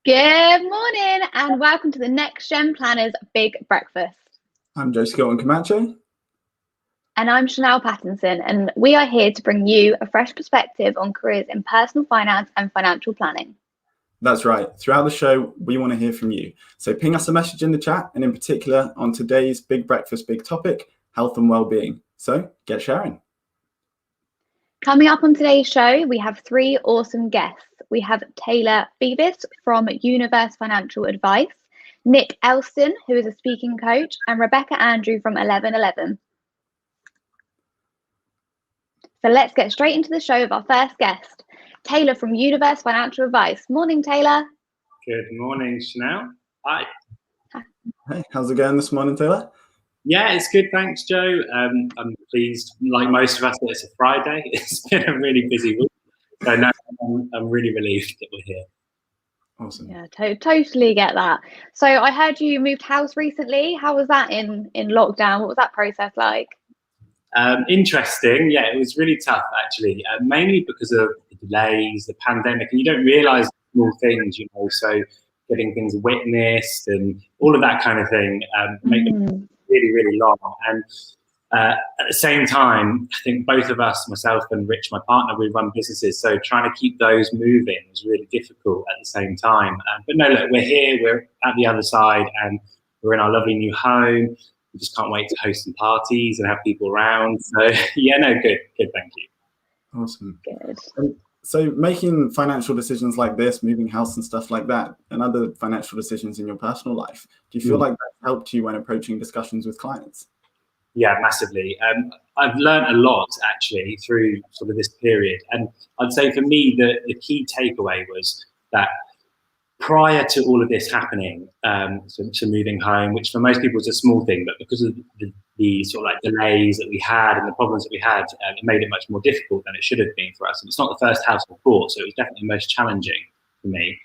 Good morning and welcome to the NextGen Planners Big Breakfast. I'm Joe Skilton-Camacho. And I'm Chanelle Pattinson, and we are here to bring you a fresh perspective on careers in personal finance and financial planning. That's right. Throughout the show, we want to hear from you. So ping us a message in the chat, and in particular on today's Big Breakfast Big Topic, health and well-being. So get sharing. Coming up on today's show, we have three awesome guests. We have Taylor Beavis from Universe Financial Advice, Nick Elston, who is a speaking coach, and Rebecca Andrew from 1111. So let's get straight into the show with our first guest, Taylor from Universe Financial Advice. Morning, Taylor. Good morning, Chanelle. Hi. Hey, how's it going this morning, Taylor? Yeah, it's good, thanks, Joe. I'm pleased, like most of us, that it's a Friday. It's been a really busy week. So now I'm really relieved that we're here. Awesome. Yeah, totally get that. So I heard you moved house recently. How was that in lockdown? What was that process like? Interesting. Yeah, it was really tough, actually, mainly because of the delays, the pandemic, and you don't realise small things, so getting things witnessed and all of that kind of thing make them really, really long. And at the same time, I think both of us, myself and Rich, my partner, we run businesses, so trying to keep those moving was really difficult at the same time. But no, look, we're here, we're at the other side, and we're in our lovely new home. We just can't wait to host some parties and have people around. So yeah, no, good, thank you. Awesome. Good. So making financial decisions like this, moving house and stuff like that, and other financial decisions in your personal life, do you feel like that helped you when approaching discussions with clients? Yeah, massively. I've learned a lot, actually, through sort of this period. And I'd say for me, the key takeaway was that prior to all of this happening, to moving home, which for most people was a small thing, but because of the sort of like delays that we had and the problems that we had, it made it much more difficult than it should have been for us. And it's not the first house I bought, so it was definitely the most challenging for me.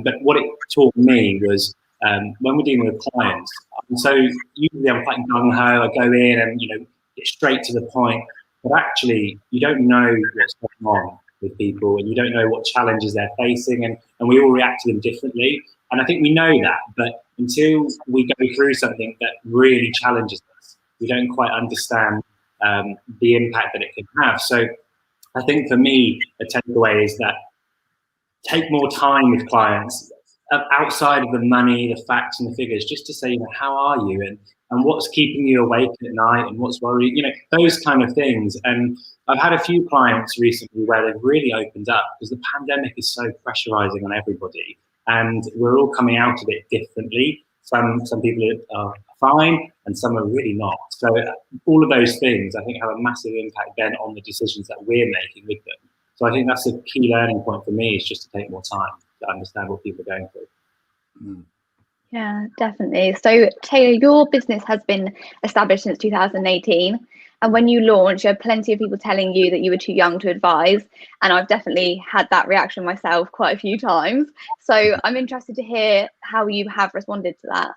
But what it taught me was when we're dealing with clients, so usually I'm quite gung-ho, I go in and get straight to the point, but actually you don't know what's going on with people and you don't know what challenges they're facing, and we all react to them differently. And I think we know that, but until we go through something that really challenges us, we don't quite understand the impact that it can have. So I think for me, the takeaway is that take more time with clients outside of the money, the facts and the figures, just to say, how are you and what's keeping you awake at night and what's worrying, those kind of things. And I've had a few clients recently where they've really opened up because the pandemic is so pressurizing on everybody and we're all coming out of it differently. Some people are fine and some are really not. So all of those things, I think, have a massive impact then on the decisions that we're making with them. So I think that's a key learning point for me, is just to take more time to understand what people are going through. Yeah, definitely. So Taylor, your business has been established since 2018. And when you launched, you had plenty of people telling you that you were too young to advise. And I've definitely had that reaction myself quite a few times. So I'm interested to hear how you have responded to that.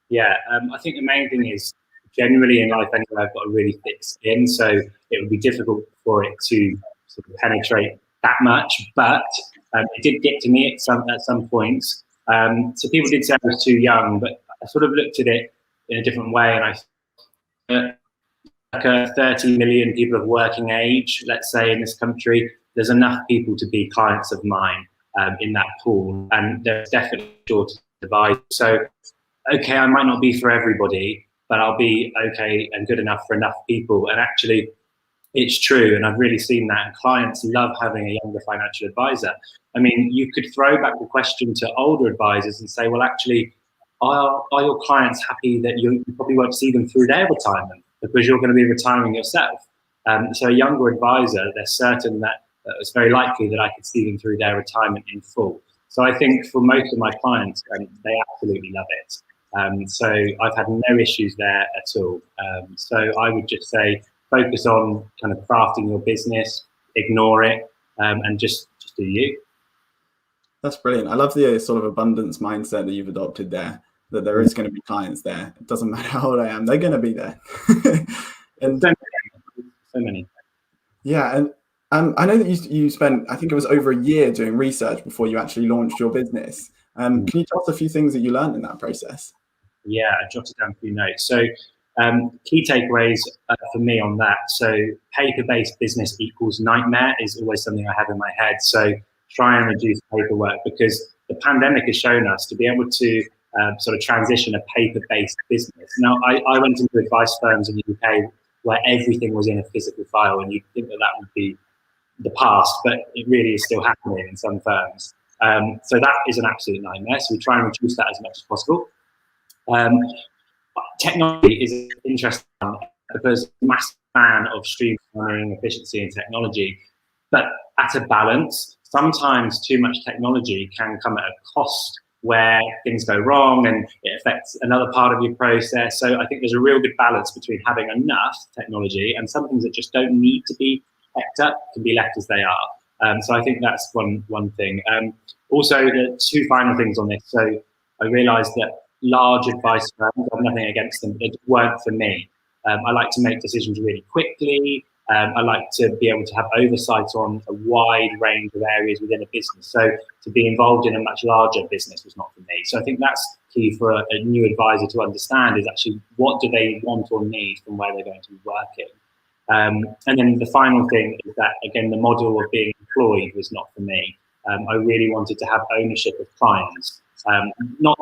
Yeah, I think the main thing is generally in life anyway, I've got a really thick skin. So it would be difficult for it to sort of penetrate that much. But it did get to me at some points. So people did say I was too young, but I sort of looked at it in a different way, and like 30 million people of working age, let's say, in this country, there's enough people to be clients of mine in that pool, and there's definitely a shortage of advice. So, okay, I might not be for everybody, but I'll be okay and good enough for enough people. And actually, it's true, and I've really seen that. And clients love having a younger financial advisor. I mean, you could throw back the question to older advisors and say, well, actually, are your clients happy that you probably won't see them through their retirement because you're going to be retiring yourself? So a younger advisor, they're certain that it's very likely that I could see them through their retirement in full. So I think for most of my clients, they absolutely love it. So I've had no issues there at all. So I would just say, focus on kind of crafting your business, ignore it, and just do you. That's brilliant. I love the sort of abundance mindset that you've adopted there, that there is going to be clients there. It doesn't matter how old I am, they're going to be there. And so many. Yeah, and I know that you spent, I think it was over a year doing research before you actually launched your business. Can you tell us a few things that you learned in that process? Yeah, I jotted down a few notes. So key takeaways for me on that. So paper-based business equals nightmare is always something I have in my head. So try and reduce paperwork, because the pandemic has shown us to be able to sort of transition a paper-based business. Now, I went into advice firms in the UK where everything was in a physical file, and you'd think that that would be the past, but it really is still happening in some firms. So that is an absolute nightmare. So we try and reduce that as much as possible. Technology is interesting because I'm a massive fan of streamlining, efficiency, and technology, but at a balance. Sometimes too much technology can come at a cost where things go wrong and it affects another part of your process. So I think there's a real good balance between having enough technology and some things that just don't need to be kept up, can be left as they are. So I think that's one thing. Also, the two final things on this. So I realised that large advice firms, I have nothing against them, but they weren't for me. I like to make decisions really quickly. I like to be able to have oversight on a wide range of areas within a business. So to be involved in a much larger business was not for me. So I think that's key for a new advisor to understand, is actually what do they want or need from where they're going to be working. And then the final thing is that, again, the model of being employed was not for me. I really wanted to have ownership of clients, not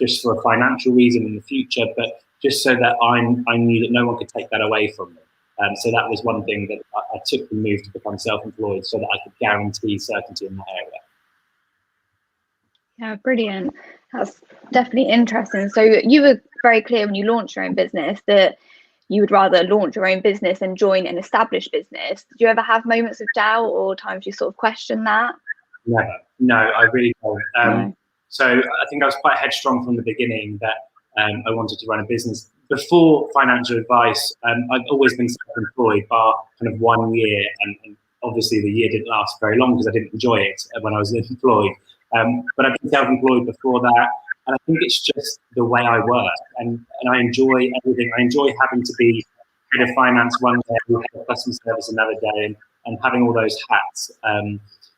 just for a financial reason in the future, but just so that I knew that no one could take that away from me. So that was one thing that I took the move to become self-employed, so that I could guarantee certainty in that area. Yeah, brilliant. That's definitely interesting. So you were very clear when you launched your own business that you would rather launch your own business and join an established business. Did you ever have moments of doubt or times you sort of question that? Never. No, I really don't. No. So I think I was quite headstrong from the beginning that I wanted to run a business. Before financial advice, I've always been self-employed, bar kind of 1 year, and obviously the year didn't last very long because I didn't enjoy it when I was employed. But I've been self-employed before that, and I think it's just the way I work, and I enjoy everything. I enjoy having to be head of finance one day, head of customer service another day, and having all those hats.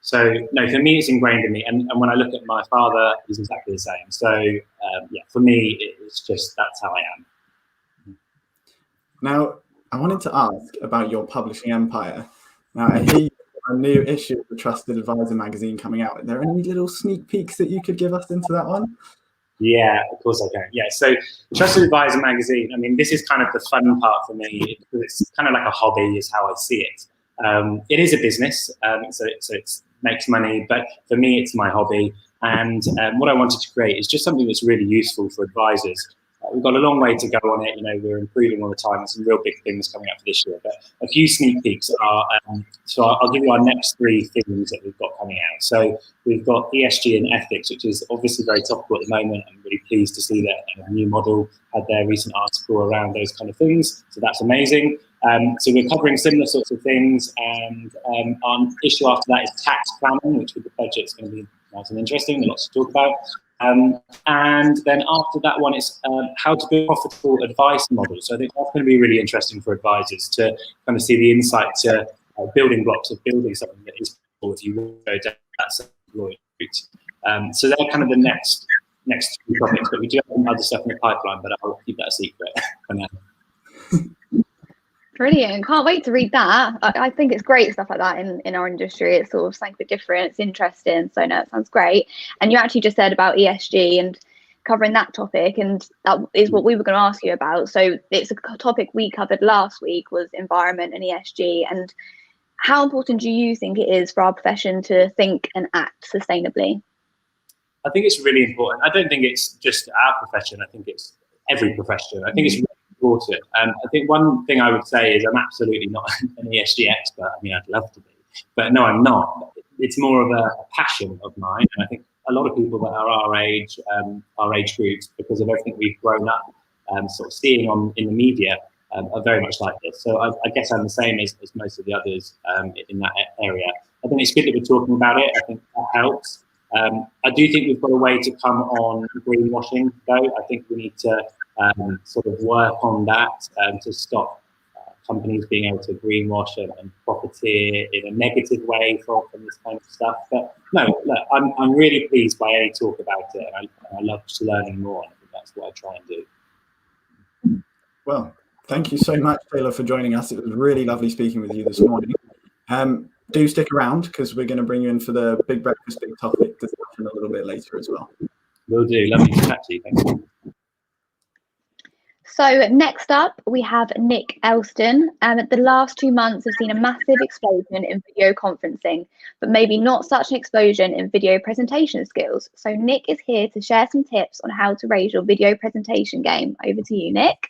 So no, for me, it's ingrained in me. And when I look at my father, he's exactly the same. So yeah, for me, it's just, that's how I am. Now, I wanted to ask about your publishing empire. Now, I hear you have a new issue of the Trusted Advisor magazine coming out. Are there any little sneak peeks that you could give us into that one? Yeah, of course I can. Yeah, so Trusted Advisor magazine, I mean, this is kind of the fun part for me, because it's kind of like a hobby is how I see it. It is a business, so it makes money, but for me, it's my hobby. And what I wanted to create is just something that's really useful for advisors. We've got a long way to go on it. You know, we're improving all the time. There's some real big things coming up for this year. But a few sneak peeks are, so I'll give you our next 3 things that we've got coming out. So we've got ESG and ethics, which is obviously very topical at the moment. I'm really pleased to see that a new model had their recent article around those kind of things. So that's amazing. So we're covering similar sorts of things. And our issue after that is tax planning, which with the budget is going to be nice and interesting. There's lots to talk about. And then after that one, it's how to build profitable advice models. So I think that's going to be really interesting for advisors to kind of see the insight to building blocks of building something that is possible if you go down that self-employed route. So they're kind of the next 2 topics, but we do have some other stuff in the pipeline, but I'll keep that a secret for now. Brilliant. Can't wait to read that. I think it's great stuff like that in our industry. It's sort of something a bit different. It's interesting. So no, it sounds great. And you actually just said about ESG and covering that topic, and that is what we were going to ask you about. So it's a topic we covered last week, was environment and ESG, and how important do you think it is for our profession to think and act sustainably? I think it's really important. I don't think it's just our profession. I think it's every profession. I think it's really important. I think one thing I would say is I'm absolutely not an ESG expert. I mean, I'd love to be, but no, I'm not. It's more of a passion of mine. And I think a lot of people that are our age groups, because of everything we've grown up sort of seeing in the media, are very much like this. So I guess I'm the same as most of the others in that area. I think it's good that we're talking about it. I think that helps. I do think we've got a way to come on greenwashing, though. I think we need to sort of work on that to stop companies being able to greenwash and profiteer in a negative way from this kind of stuff. But no, look, I'm really pleased by any talk about it, and I love just learning more. And I think that's what I try and do. Well, thank you so much, Taylor, for joining us. It was really lovely speaking with you this morning. Do stick around, because we're going to bring you in for the Big Breakfast, Big Topic discussion a little bit later as well. Will do. Lovely to chat to you. Thanks. So next up, we have Nick Elston. The last 2 months have seen a massive explosion in video conferencing, but maybe not such an explosion in video presentation skills. So Nick is here to share some tips on how to raise your video presentation game. Over to you, Nick.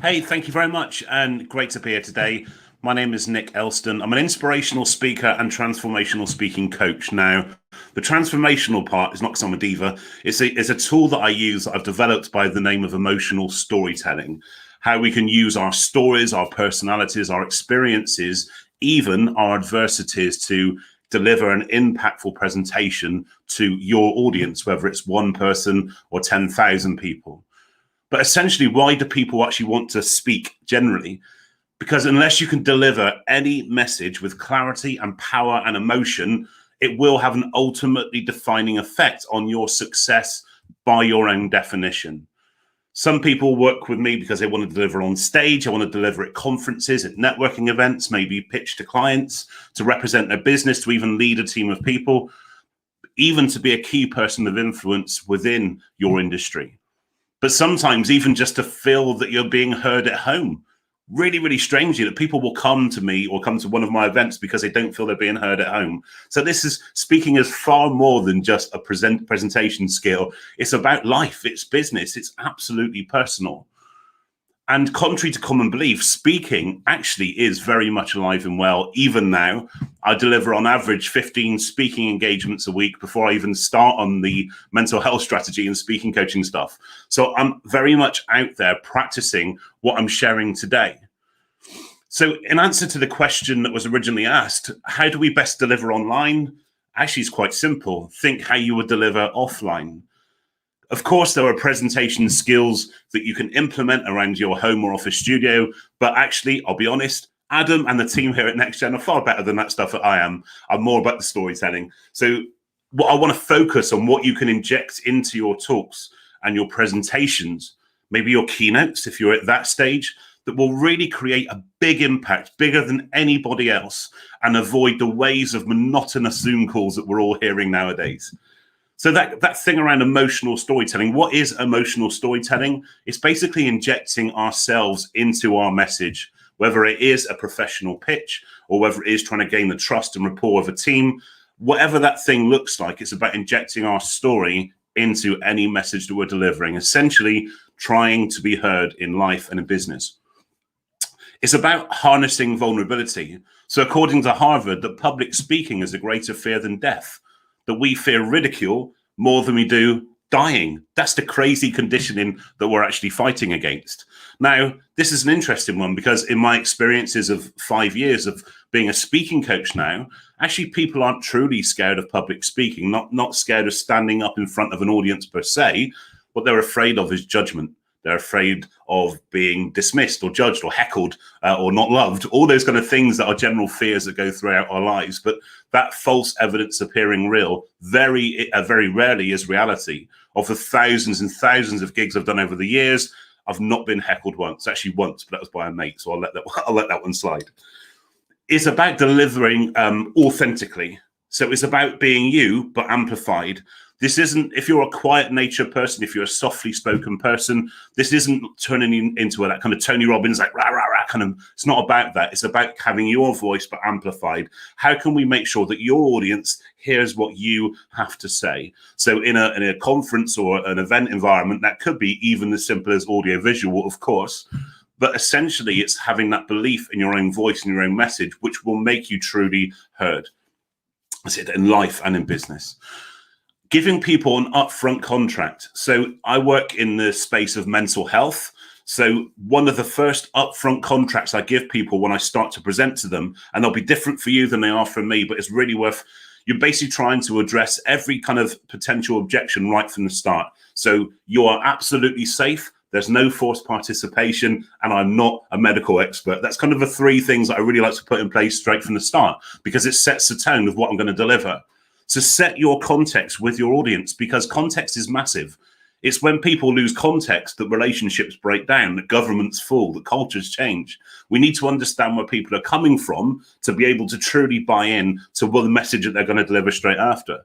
Hey, thank you very much, and great to be here today. My name is Nick Elston. I'm an inspirational speaker and transformational speaking coach. Now, the transformational part is not because I'm a diva. It's a tool that I use that I've developed by the name of emotional storytelling. How we can use our stories, our personalities, our experiences, even our adversities to deliver an impactful presentation to your audience, whether it's one person or 10,000 people. But essentially, why do people actually want to speak generally? Because unless you can deliver any message with clarity and power and emotion, it will have an ultimately defining effect on your success by your own definition. Some people work with me because they want to deliver on stage. They want to deliver at conferences, at networking events, maybe pitch to clients, to represent their business, to even lead a team of people, even to be a key person of influence within your industry. But sometimes even just to feel that you're being heard at home. Really, really strangely, that people will come to me or come to one of my events because they don't feel they're being heard at home. So this is speaking as far more than just a presentation skill. It's about life. It's business. It's absolutely personal. And contrary to common belief, speaking actually is very much alive and well. Even now, I deliver on average 15 speaking engagements a week before I even start on the mental health strategy and speaking coaching stuff. So I'm very much out there practicing what I'm sharing today. So in answer to the question that was originally asked, how do we best deliver online? Actually, it's quite simple. Think how you would deliver offline. Of course, there are presentation skills that you can implement around your home or office studio, but actually, I'll be honest, Adam and the team here at NextGen are far better than that stuff that I am. I'm more about the storytelling. So what I want to focus on what you can inject into your talks and your presentations, maybe your keynotes, if you're at that stage, that will really create a big impact, bigger than anybody else, and avoid the waves of monotonous Zoom calls that we're all hearing nowadays. So that thing around emotional storytelling, what is emotional storytelling? It's basically injecting ourselves into our message, whether it is a professional pitch or whether it is trying to gain the trust and rapport of a team. Whatever that thing looks like, it's about injecting our story into any message that we're delivering, essentially trying to be heard in life and in business. It's about harnessing vulnerability. So according to Harvard, that public speaking is a greater fear than death, that we fear ridicule more than we do dying. That's the crazy conditioning that we're actually fighting against. Now, this is an interesting one because in my experiences of 5 years of being a speaking coach now, actually people aren't truly scared of public speaking, not scared of standing up in front of an audience per se. What they're afraid of is judgment. They're afraid of being dismissed or judged or heckled or not loved, all those kind of things that are general fears that go throughout our lives. But that false evidence appearing real very rarely is reality. Of the thousands and thousands of gigs I've done over the years, I've not been heckled once, actually once, but that was by a mate, so I'll let that one slide. It's about delivering authentically. So it's about being you, but amplified. This isn't, if you're a quiet nature person, if you're a softly spoken person, this isn't turning into that kind of Tony Robbins, like rah, rah, rah, kind of, it's not about that. It's about having your voice, but amplified. How can we make sure that your audience hears what you have to say? So in a conference or an event environment, that could be even as simple as audio visual, of course. But essentially, it's having that belief in your own voice and your own message, which will make you truly heard. I said in life and in business. Giving people an upfront contract. So I work in the space of mental health. So one of the first upfront contracts I give people when I start to present to them, and they'll be different for you than they are for me, but it's really worth, you're basically trying to address every kind of potential objection right from the start. So you are absolutely safe, There's no forced participation, and I'm not a medical expert. That's kind of the three things that I really like to put in place straight from the start, because it sets the tone of what I'm going to deliver. So set your context with your audience, because context is massive. It's when people lose context that relationships break down, that governments fall, that cultures change. We need to understand where people are coming from to be able to truly buy in to the message that they're going to deliver straight after.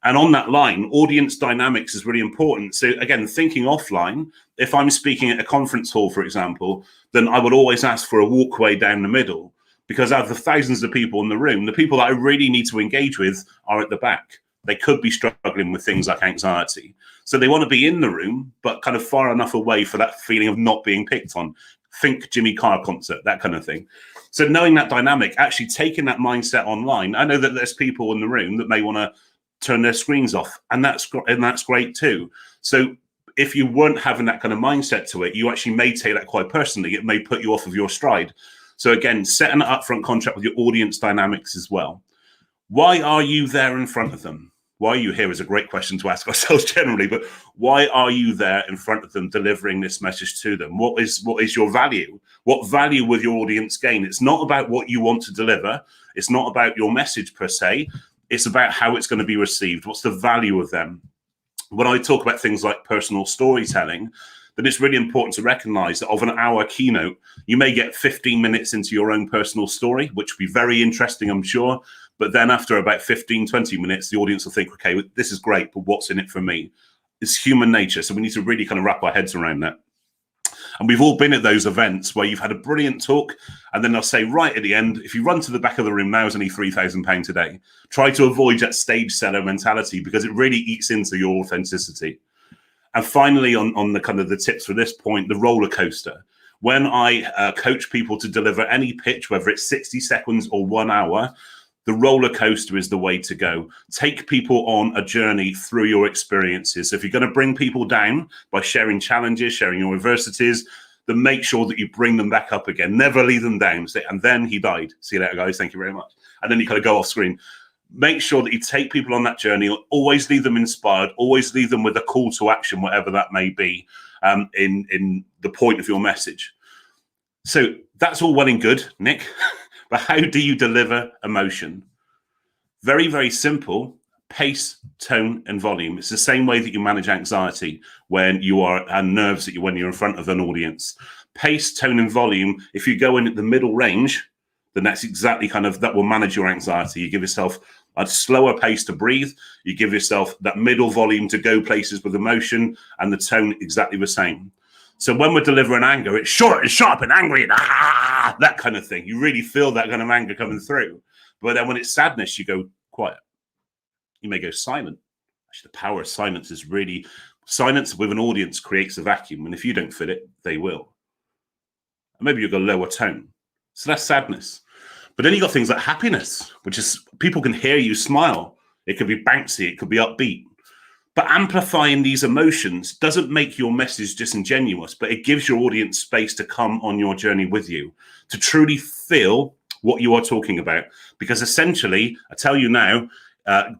And on that line, audience dynamics is really important. So again, thinking offline, if I'm speaking at a conference hall, for example, then I would always ask for a walkway down the middle, because out of the thousands of people in the room, the people that I really need to engage with are at the back. They could be struggling with things like anxiety. So they want to be in the room, but kind of far enough away for that feeling of not being picked on. Think Jimmy Carr concert, that kind of thing. So knowing that dynamic, actually taking that mindset online. I know that there's people in the room that may want to turn their screens off, and that's great too. So if you weren't having that kind of mindset to it, you actually may take that quite personally. It may put you off of your stride. So again, setting an upfront contract with your audience dynamics as well. Why are you there in front of them? Why are you here is a great question to ask ourselves generally, but why are you there in front of them delivering this message to them? What is your value? What value will your audience gain? It's not about what you want to deliver. It's not about your message per se. It's about how it's going to be received. What's the value of them? When I talk about things like personal storytelling, then it's really important to recognize that of an hour keynote, you may get 15 minutes into your own personal story, which will be very interesting, I'm sure. But then after about 15, 20 minutes, the audience will think, okay, this is great, but what's in it for me? It's human nature. So we need to really kind of wrap our heads around that. And we've all been at those events where you've had a brilliant talk, and then they'll say right at the end, if you run to the back of the room, now is only £3,000 a day. Try to avoid that stage seller mentality, because it really eats into your authenticity. And finally, on the kind of the tips for this point, the roller coaster. When I coach people to deliver any pitch, whether it's 60 seconds or 1 hour, the roller coaster is the way to go. Take people on a journey through your experiences. So if you're going to bring people down by sharing challenges, sharing your adversities, then make sure that you bring them back up again. Never leave them down. Say, and then he died. See you later, guys. Thank you very much. And then you kind of go off screen. Make sure that you take people on that journey. Always leave them inspired. Always leave them with a call to action, whatever that may be, in the point of your message. So that's all well and good, Nick. But how do you deliver emotion? Very, very simple. Pace, tone, and volume. It's the same way that you manage anxiety when you are, and nerves when you're in front of an audience. Pace, tone, and volume. If you go in at the middle range, then that's exactly that will manage your anxiety. You give yourself a slower pace to breathe. You give yourself that middle volume to go places with emotion, and the tone exactly the same. So when we're delivering anger, it's short and sharp and angry and that kind of thing. You really feel that kind of anger coming through. But then when it's sadness, you go quiet. You may go silent. Actually, the power of silence is really, silence with an audience creates a vacuum. And if you don't fit it, they will. And maybe you'll go lower tone. So that's sadness. But then you got things like happiness, which is people can hear you smile. It could be bouncy. It could be upbeat. But amplifying these emotions doesn't make your message disingenuous, but it gives your audience space to come on your journey with you, to truly feel what you are talking about. Because essentially, I tell you now,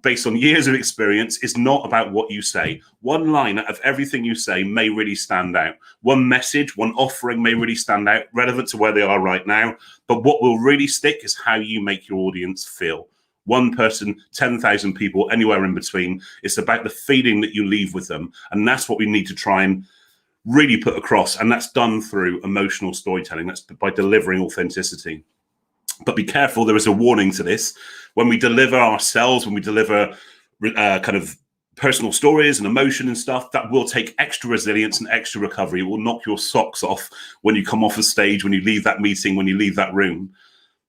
based on years of experience, it's not about what you say. One line out of everything you say may really stand out. One message, one offering may really stand out, relevant to where they are right now. But what will really stick is how you make your audience feel. One person, 10,000 people, anywhere in between. It's about the feeling that you leave with them. And that's what we need to try and really put across. And that's done through emotional storytelling. That's by delivering authenticity. But be careful, there is a warning to this. When we deliver ourselves, when we deliver kind of personal stories and emotion and stuff, that will take extra resilience and extra recovery. It will knock your socks off when you come off the stage, when you leave that meeting, when you leave that room.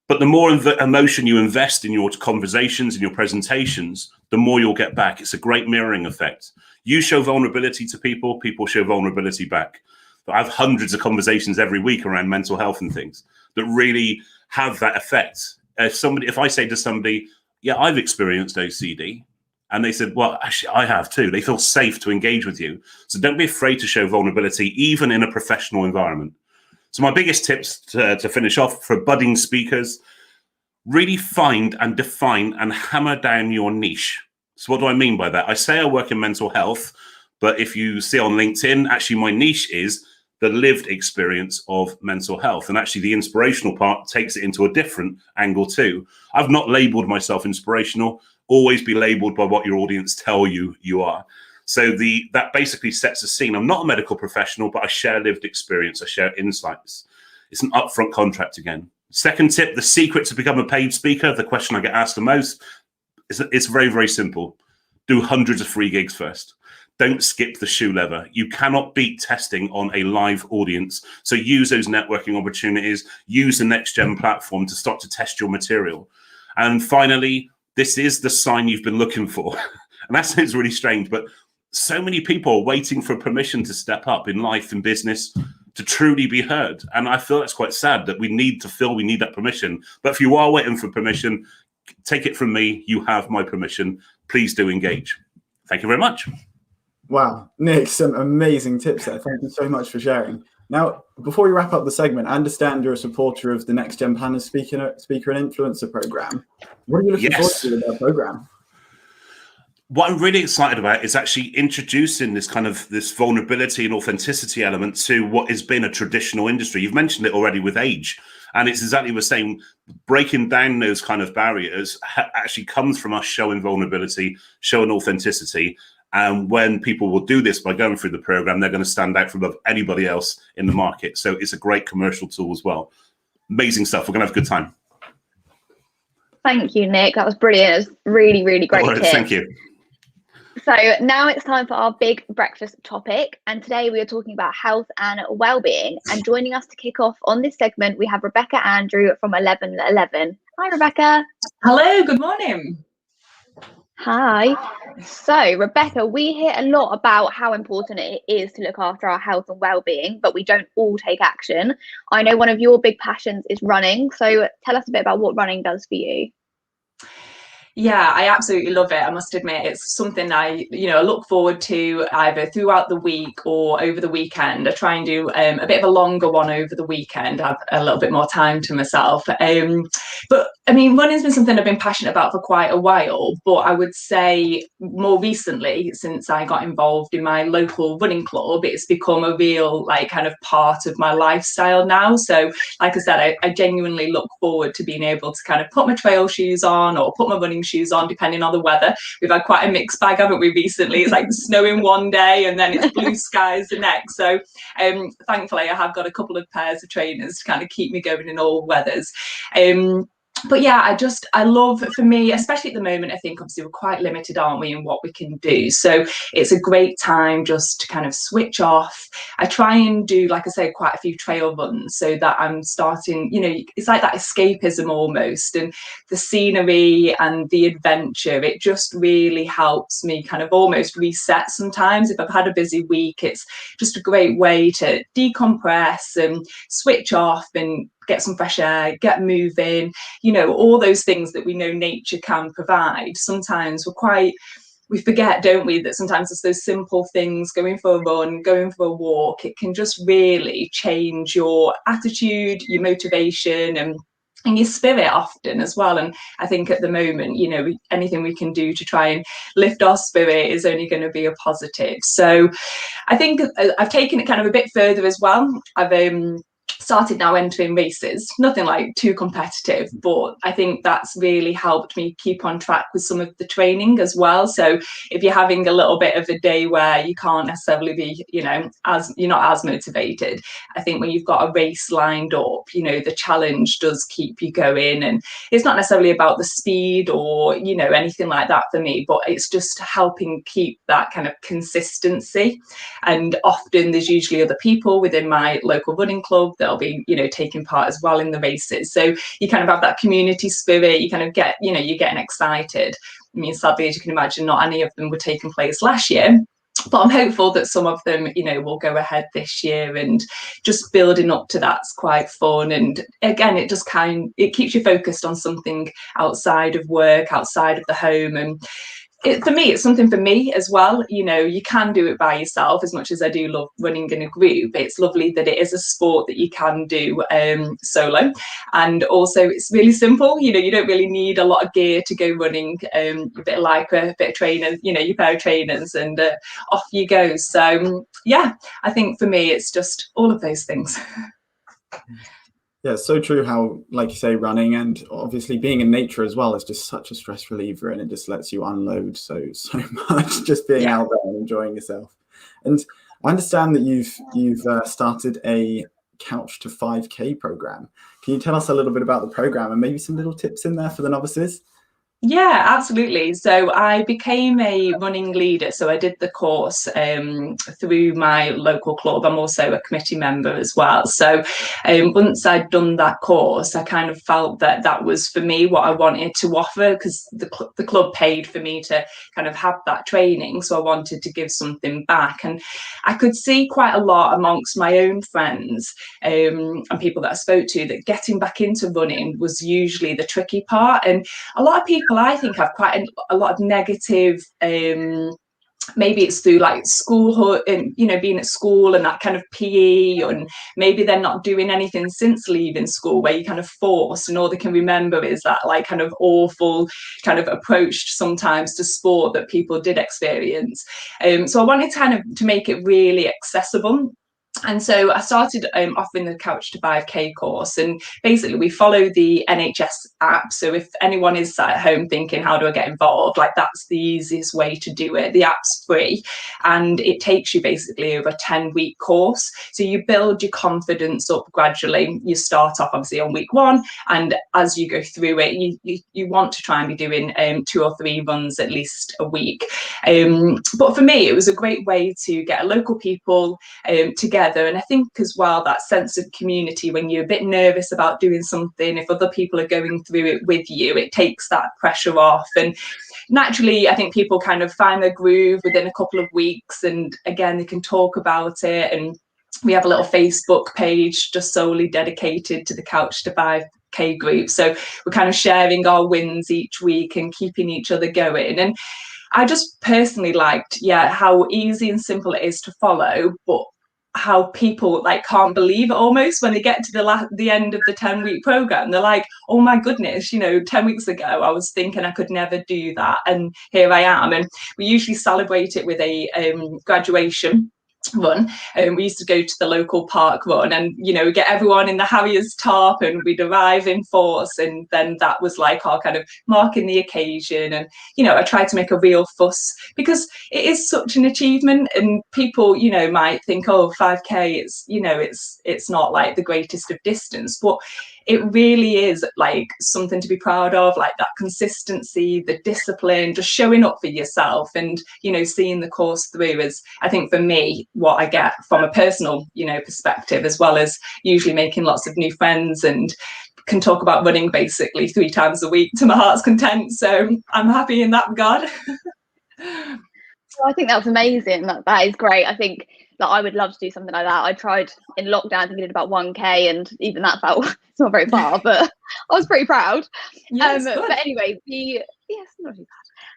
But the more emotion you invest in your conversations and your presentations, the more you'll get back. It's a great mirroring effect. You show vulnerability to people, people show vulnerability back. I have hundreds of conversations every week around mental health and things that really have that effect. If I say to somebody, yeah, I've experienced OCD, and they said, well, actually, I have too. They feel safe to engage with you. So don't be afraid to show vulnerability, even in a professional environment. So my biggest tips to finish off for budding speakers, really find and define and hammer down your niche. So what do I mean by that? I say I work in mental health, But if you see on LinkedIn, actually my niche is the lived experience of mental health. And actually the inspirational part takes it into a different angle too. I've not labeled myself inspirational. Always be labeled by what your audience tell you you are. So that basically sets a scene. I'm not a medical professional, but I share lived experience. I share insights. It's an upfront contract again. Second tip, the secret to become a paid speaker, the question I get asked the most, it's very, very simple. Do hundreds of free gigs first. Don't skip the shoe leather. You cannot beat testing on a live audience. So use those networking opportunities, use the NextGen platform to start to test your material. And finally, this is the sign you've been looking for. And that sounds really strange, but so many people are waiting for permission to step up in life and business to truly be heard. And I feel that's quite sad that we need that permission. But if you are waiting for permission, take it from me, you have my permission. Please do engage. Thank you very much. Wow, Nick, some amazing tips there. Thank you so much for sharing. Now, before we wrap up the segment, I understand you're a supporter of the NextGen Planners Speaker and Influencer program. What are you looking forward to with that program? What I'm really excited about is actually introducing this vulnerability and authenticity element to what has been a traditional industry. You've mentioned it already with age, and it's exactly the same. Breaking down those kind of barriers actually comes from us showing vulnerability, showing authenticity. And when people will do this by going through the program, they're going to stand out from above anybody else in the market. So it's a great commercial tool as well. Amazing stuff. We're going to have a good time. Thank you, Nick. That was brilliant. It was really, really great. Right, thank you. So now it's time for our big breakfast topic. And today we are talking about health and well-being. And joining us to kick off on this segment, we have Rebecca Andrew from 1111. Hi, Rebecca. Hello, good morning. Hi. So, Rebecca, we hear a lot about how important it is to look after our health and well-being, but we don't all take action. I know one of your big passions is running. So tell us a bit about what running does for you. Yeah, I absolutely love it. I must admit, it's something I look forward to either throughout the week or over the weekend. I try and do a bit of a longer one over the weekend, have a little bit more time to myself. But I mean, running's been something I've been passionate about for quite a while, but I would say more recently, since I got involved in my local running club, it's become a real kind of part of my lifestyle now. So like I said, I genuinely look forward to being able to kind of put my trail shoes on or put my running shoes on, depending on the weather. We've had quite a mixed bag, haven't we, recently? It's like snowing one day and then it's blue skies the next. So thankfully, I have got a couple of pairs of trainers to kind of keep me going in all weathers. But yeah, I love, for me, especially at the moment, I think obviously we're quite limited, aren't we, in what we can do. So it's a great time just to kind of switch off. I try and do, like I say, quite a few trail runs so that I'm starting, it's like that escapism almost. And the scenery and the adventure, it just really helps me kind of almost reset sometimes. If I've had a busy week, it's just a great way to decompress and switch off and get some fresh air, get moving, all those things that we know nature can provide. Sometimes we forget, don't we, that sometimes it's those simple things, going for a run, going for a walk, it can just really change your attitude, your motivation, and your spirit often as well. And I think at the moment, anything we can do to try and lift our spirit is only going to be a positive. So I think I've taken it kind of a bit further as well. I've started now entering races, nothing like too competitive, but I think that's really helped me keep on track with some of the training as well. So if you're having a little bit of a day where you can't necessarily be, as you're not as motivated, I think when you've got a race lined up, the challenge does keep you going. And it's not necessarily about the speed or, anything like that for me, but it's just helping keep that kind of consistency. And often there's usually other people within my local running club that'll be taking part as well in the races, so you kind of have that community spirit, you kind of get you're getting excited. I mean, sadly, as you can imagine, not any of them were taking place last year, but I'm hopeful that some of them will go ahead this year, and just building up to that's quite fun. And again, it just it keeps you focused on something outside of work, outside of the home. And for me, it's something for me as well. You know, you can do it by yourself. As much as I do love running in a group, it's lovely that it is a sport that you can do solo. And also it's really simple. You know, you don't really need a lot of gear to go running. A bit of lycra, a bit of trainers, you know, your pair of trainers, and off you go. So yeah, I think for me, it's just all of those things. Yeah, it's so true how, like you say, running and obviously being in nature as well is just such a stress reliever, and it just lets you unload so much, just being out there and enjoying yourself. And I understand that you've started a Couch to 5K program. Can you tell us a little bit about the program and maybe some little tips in there for the novices? Yeah, absolutely. So I became a running leader. So I did the course through my local club. I'm also a committee member as well. So once I'd done that course, I kind of felt that that was for me what I wanted to offer, because the club paid for me to kind of have that training. So I wanted to give something back. And I could see quite a lot amongst my own friends and people that I spoke to that getting back into running was usually the tricky part. And a lot of people, I think, have quite a lot of negative, maybe it's through like schoolhood and, you know, being at school and that kind of PE, and maybe they're not doing anything since leaving school where you kind of forced, and all they can remember is that like kind of awful kind of approach sometimes to sport that people did experience. So I wanted kind of to make it really accessible. And so I started offering the Couch to 5K course, and basically we follow the NHS app. So if anyone is sat at home thinking, how do I get involved? Like, that's the easiest way to do it. The app's free and it takes you basically over a 10-week course. So you build your confidence up gradually. You start off obviously on week 1, and as you go through it, you want to try and be doing 2 or 3 runs at least a week. But for me, it was a great way to get local people together. And I think as well, that sense of community, when you're a bit nervous about doing something, if other people are going through it with you, it takes that pressure off. And naturally, I think people kind of find their groove within a couple of weeks, and again, they can talk about it. And we have a little Facebook page just solely dedicated to the Couch to 5K group. So we're kind of sharing our wins each week and keeping each other going. And I just personally liked, how easy and simple it is to follow, but how people like can't believe it almost when they get to the end of the 10-week program. They're like, oh my goodness, 10 weeks ago I was thinking I could never do that, and here I am. And we usually celebrate it with a graduation run. We used to go to the local park run, and we get everyone in the Harriers tarp, and we'd arrive in force, and then that was like our kind of marking the occasion. And I tried to make a real fuss, because it is such an achievement, and people might think, oh, 5K, it's not like the greatest of distance, but it really is like something to be proud of, like that consistency, the discipline, just showing up for yourself, and seeing the course through is, I think, for me, what I get from a personal perspective, as well as usually making lots of new friends, and can talk about running basically 3 times a week to my heart's content. So I'm happy in that regard. I think that's amazing. That is great. I think that I would love to do something like that. I tried in lockdown, I think I did about 1K, and even that felt, it's not very far, but I was pretty proud. Yes, but anyway, not too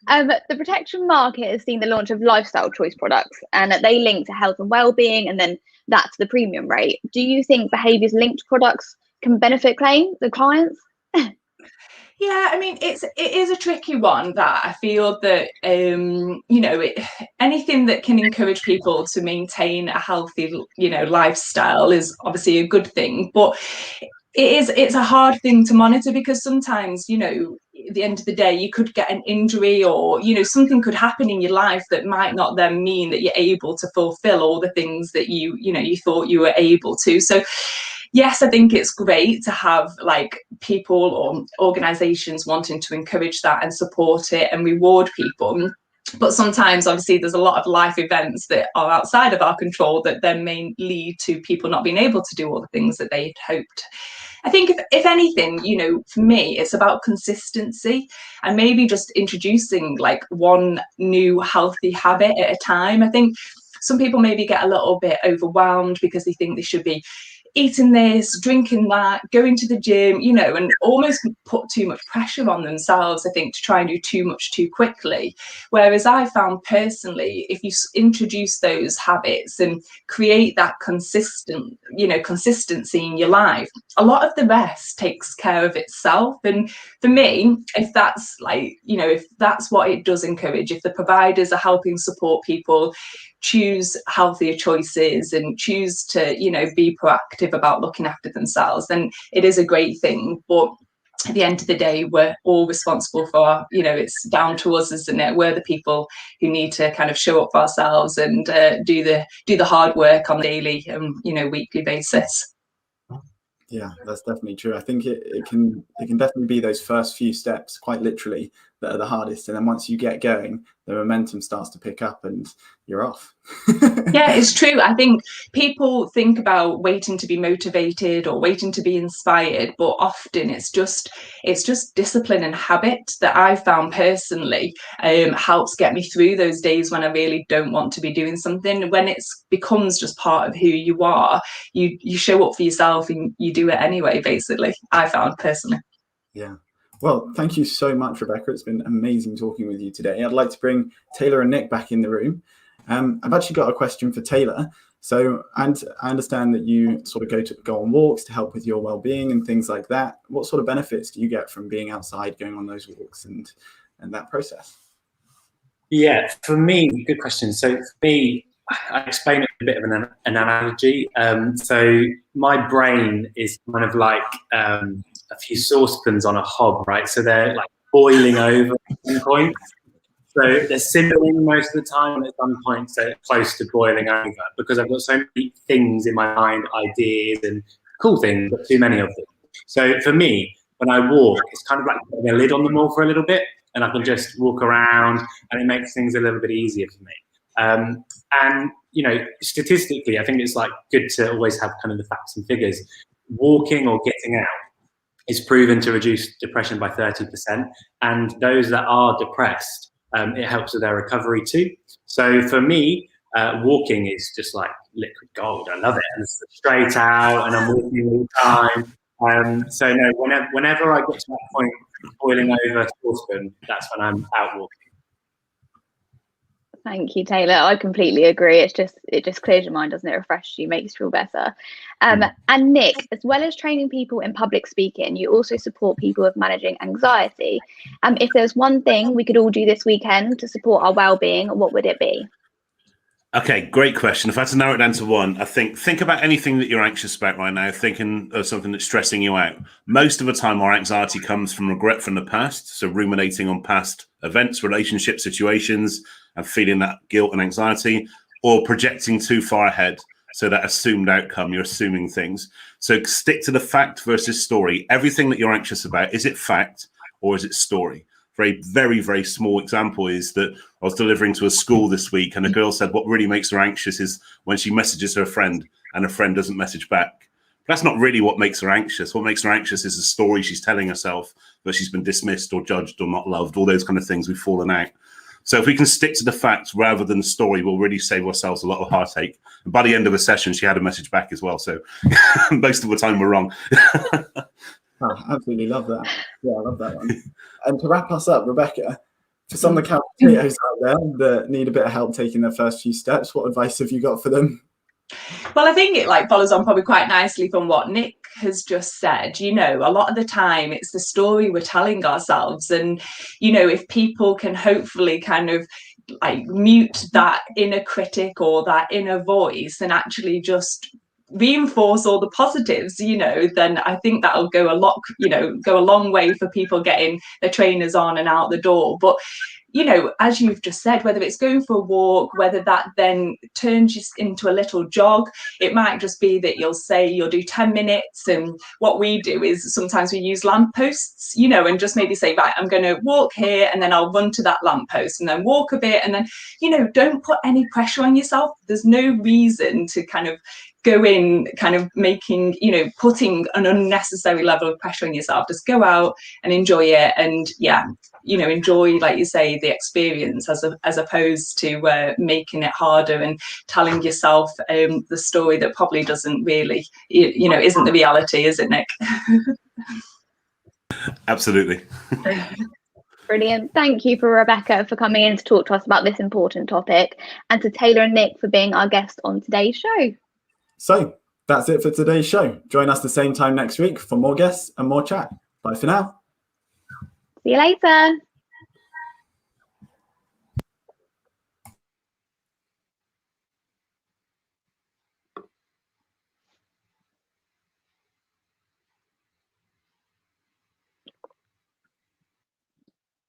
bad. The protection market has seen the launch of lifestyle choice products, and they link to health and well-being, and then that's the premium rate. Do you think behaviours linked products can benefit the clients? Yeah, I mean, it is a tricky one, that I feel that, anything that can encourage people to maintain a healthy, lifestyle is obviously a good thing. But it's a hard thing to monitor, because sometimes, at the end of the day, you could get an injury, or, something could happen in your life that might not then mean that you're able to fulfill all the things that you thought you were able to. So yes, I think it's great to have like people or organizations wanting to encourage that and support it and reward people. But sometimes, obviously, there's a lot of life events that are outside of our control that then may lead to people not being able to do all the things that they'd hoped. I think if anything, for me, it's about consistency, and maybe just introducing like one new healthy habit at a time. I think some people maybe get a little bit overwhelmed because they think they should be eating this, drinking that, going to the gym, you know, and almost put too much pressure on themselves, I think, to try and do too much too quickly. Whereas I found personally, if you introduce those habits and create that consistency in your life, a lot of the rest takes care of itself. And for me, if that's like, you know, if that's what it does encourage, if the providers are helping support people choose healthier choices and choose to, you know, be proactive about looking after themselves, then it is a great thing. But at the end of the day, we're all responsible for, you know, it's down to us, isn't it? We're the people who need to kind of show up for ourselves and do the hard work on a daily and, you know, weekly basis. Yeah, that's definitely true. I think it can definitely be those first few steps, quite literally, that are the hardest. And then once you get going, the momentum starts to pick up and you're off. Yeah, it's true. I think people think about waiting to be motivated or waiting to be inspired, but often it's just discipline and habit that I found personally helps get me through those days when I really don't want to be doing something. When it becomes just part of who you are, you show up for yourself and you do it anyway, basically, I found personally. Yeah. Well, thank you so much, Rebecca. It's been amazing talking with you today. I'd like to bring Taylor and Nick back in the room. I've actually got a question for Taylor. So, and I understand that you sort of go on walks to help with your well-being and things like that. What sort of benefits do you get from being outside, going on those walks and that process? Yeah, for me, good question. So for me, I explain it a bit of an analogy. So my brain is kind of like a few saucepans on a hob, right? So they're like boiling over at some point. So they're simmering most of the time, and at some point they're close to boiling over because I've got so many things in my mind, ideas and cool things, but too many of them. So for me, when I walk, it's kind of like putting a lid on them all for a little bit, and I can just walk around, and it makes things a little bit easier for me. And you know, statistically, I think it's like good to always have kind of the facts and figures. Walking or getting out is proven to reduce depression by 30%, and those that are depressed, it helps with their recovery too. So for me, walking is just like liquid gold. I love it, and it's straight out, and I'm walking all the time. So no, whenever I get to that point, boiling over saucepan, that's when I'm out walking. Thank you, Taylor. I completely agree. It just clears your mind, doesn't it? Refreshes you, makes you feel better. And Nick, as well as training people in public speaking, you also support people with managing anxiety. If there's one thing we could all do this weekend to support our well-being, what would it be? Okay, great question. If I had to narrow it down to one, I think about anything that you're anxious about right now, thinking of something that's stressing you out. Most of the time, our anxiety comes from regret from the past, so ruminating on past events, relationship situations, and feeling that guilt and anxiety, or projecting too far ahead, so that assumed outcome, you're assuming things. So stick to the fact versus story. Everything that you're anxious about, is it fact or is it story? Very, very small example is that I was delivering to a school this week, and a girl said what really makes her anxious is when she messages her friend and her friend doesn't message back. But that's not really what makes her anxious. What makes her anxious is the story she's telling herself that she's been dismissed or judged or not loved, all those kind of things. We've fallen out. So if we can stick to the facts rather than the story, we'll really save ourselves a lot of heartache. And by the end of the session, she had a message back as well. So most of the time we're wrong. Oh, absolutely love that. Yeah, I love that one. And to wrap us up, Rebecca, for some of the couch potatoes out there that need a bit of help taking their first few steps, what advice have you got for them? Well, I think it like follows on probably quite nicely from what Nick has just said. You know, a lot of the time it's the story we're telling ourselves, and you know, if people can hopefully kind of like mute that inner critic or that inner voice and actually just reinforce all the positives, you know, then I think that'll go a long way for people getting their trainers on and out the door. But you know, as you've just said, whether it's going for a walk, whether that then turns you into a little jog, it might just be that you'll do 10 minutes. And what we do is sometimes we use lampposts, you know, and just maybe say, right, I'm going to walk here and then I'll run to that lamppost and then walk a bit. And then, you know, don't put any pressure on yourself. There's no reason to kind of go in kind of making, you know, putting an unnecessary level of pressure on yourself. Just go out and enjoy it, and yeah, you know, enjoy, like you say, the experience as opposed to making it harder and telling yourself the story that probably doesn't really, you know, isn't the reality, is it, Nick? Absolutely. Brilliant. Thank you for Rebecca for coming in to talk to us about this important topic, and to Taylor and Nick for being our guests on today's show. So that's it for today's show. Join us the same time next week for more guests and more chat. Bye for now. See you later.